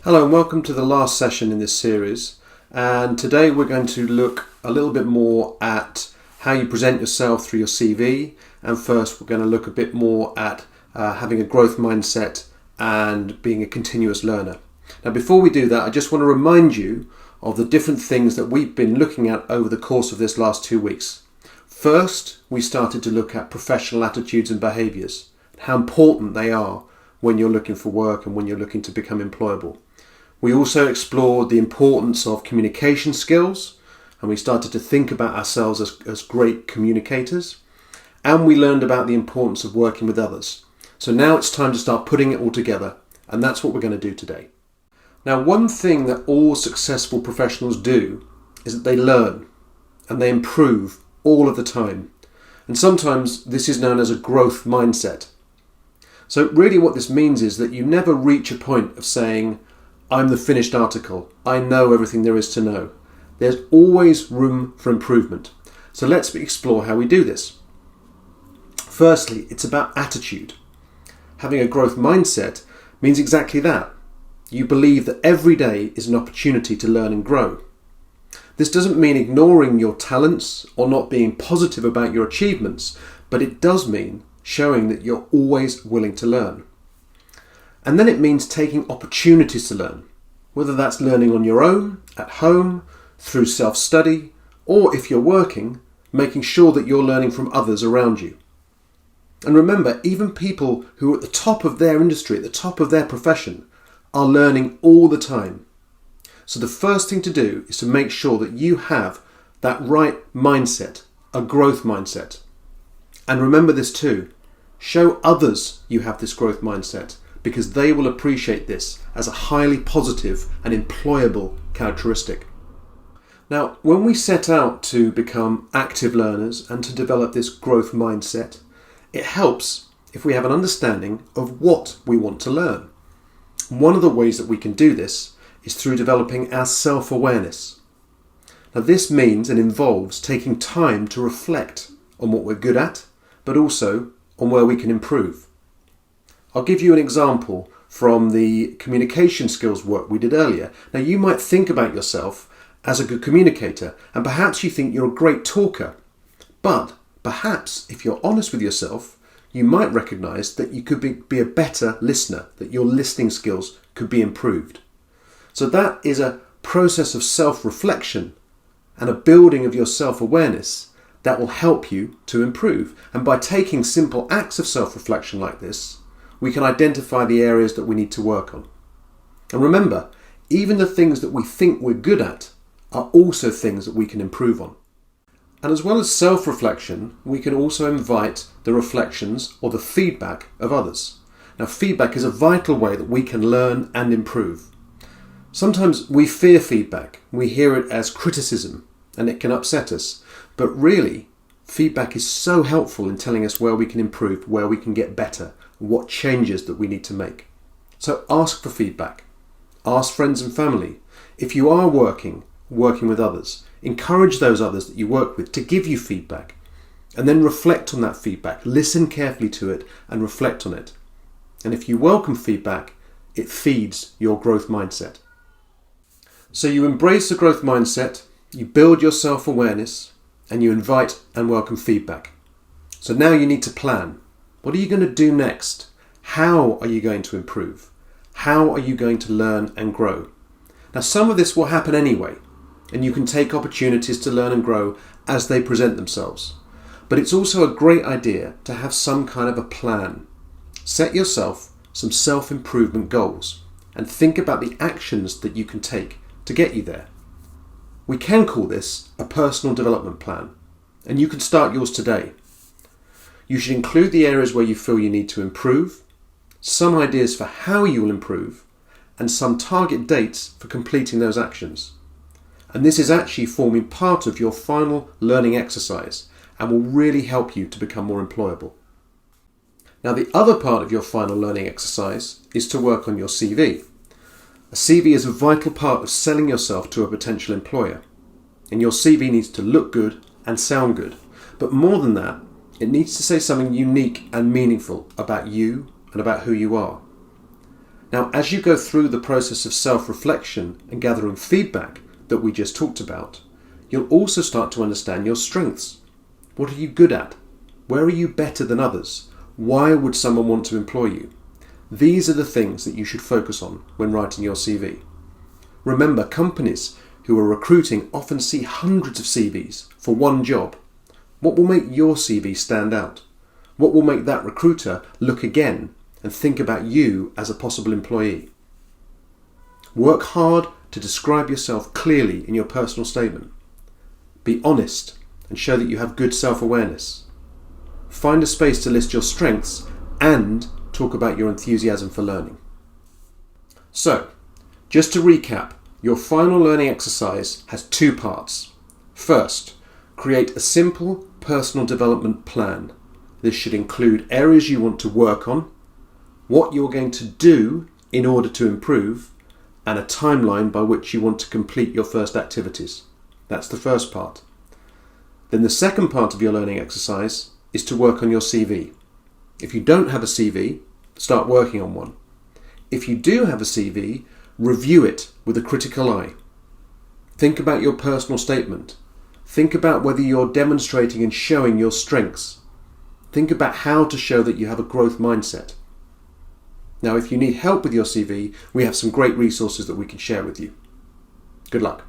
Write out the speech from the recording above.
Hello and welcome to the last session in this series, and today we're going to look a little bit more at how you present yourself through your CV, and first we're going to look a bit more at having a growth mindset and being a continuous learner. Now before we do that, I just want to remind you of the different things that we've been looking at over the course of this last 2 weeks. First, we started to look at professional attitudes and behaviours, how important they are when you're looking for work and when you're looking to become employable. We also explored the importance of communication skills, and we started to think about ourselves as great communicators, and we learned about the importance of working with others. So now it's time to start putting it all together, and that's what we're going to do today. Now, one thing that all successful professionals do is that they learn and they improve all of the time, and sometimes this is known as a growth mindset. So really what this means is that you never reach a point of saying, I'm the finished article, I know everything there is to know. There's always room for improvement. So let's explore how we do this. Firstly, it's about attitude. Having a growth mindset means exactly that. You believe that every day is an opportunity to learn and grow. This doesn't mean ignoring your talents or not being positive about your achievements, but it does mean showing that you're always willing to learn. And then it means taking opportunities to learn, whether that's learning on your own, at home, through self-study, or if you're working, making sure that you're learning from others around you. And remember, even people who are at the top of their industry, at the top of their profession, are learning all the time. So the first thing to do is to make sure that you have that right mindset, a growth mindset. And remember this too, show others you have this growth mindset, because they will appreciate this as a highly positive and employable characteristic. Now, when we set out to become active learners and to develop this growth mindset, it helps if we have an understanding of what we want to learn. One of the ways that we can do this is through developing our self-awareness. Now, this means and involves taking time to reflect on what we're good at, but also on where we can improve. I'll give you an example from the communication skills work we did earlier. Now, you might think about yourself as a good communicator, and perhaps you think you're a great talker. But perhaps, if you're honest with yourself, you might recognise that you could be a better listener, that your listening skills could be improved. So that is a process of self-reflection and a building of your self-awareness that will help you to improve. And by taking simple acts of self-reflection like this, we can identify the areas that we need to work on. And remember, even the things that we think we're good at are also things that we can improve on. And as well as self-reflection, we can also invite the reflections or the feedback of others. Now, feedback is a vital way that we can learn and improve. Sometimes we fear feedback. We hear it as criticism and it can upset us. But really, feedback is so helpful in telling us where we can improve, where we can get better, what changes that we need to make. So ask for feedback. Ask friends and family. If you are working with others, encourage those others that you work with to give you feedback. And then reflect on that feedback. Listen carefully to it and reflect on it. And if you welcome feedback, it feeds your growth mindset. So you embrace the growth mindset, you build your self-awareness, and you invite and welcome feedback. So now you need to plan. What are you going to do next? How are you going to improve? How are you going to learn and grow? Now, some of this will happen anyway, and you can take opportunities to learn and grow as they present themselves. But it's also a great idea to have some kind of a plan. Set yourself some self-improvement goals and think about the actions that you can take to get you there. We can call this a personal development plan, and you can start yours today. You should include the areas where you feel you need to improve, some ideas for how you will improve, and some target dates for completing those actions. And this is actually forming part of your final learning exercise and will really help you to become more employable. Now, the other part of your final learning exercise is to work on your CV. A CV is a vital part of selling yourself to a potential employer. And your CV needs to look good and sound good. But more than that, it needs to say something unique and meaningful about you and about who you are. Now, as you go through the process of self-reflection and gathering feedback that we just talked about, you'll also start to understand your strengths. What are you good at? Where are you better than others? Why would someone want to employ you? These are the things that you should focus on when writing your CV. Remember, companies who are recruiting often see hundreds of CVs for one job. What will make your CV stand out? What will make that recruiter look again and think about you as a possible employee? Work hard to describe yourself clearly in your personal statement. Be honest and show that you have good self-awareness. Find a space to list your strengths and talk about your enthusiasm for learning. So, just to recap, your final learning exercise has 2 parts. First, create a simple personal development plan. This should include areas you want to work on, what you're going to do in order to improve, and a timeline by which you want to complete your first activities. That's the first part. Then the second part of your learning exercise is to work on your CV. If you don't have a CV, start working on one. If you do have a CV, review it with a critical eye. Think about your personal statement. Think about whether you're demonstrating and showing your strengths. Think about how to show that you have a growth mindset. Now, if you need help with your CV, we have some great resources that we can share with you. Good luck.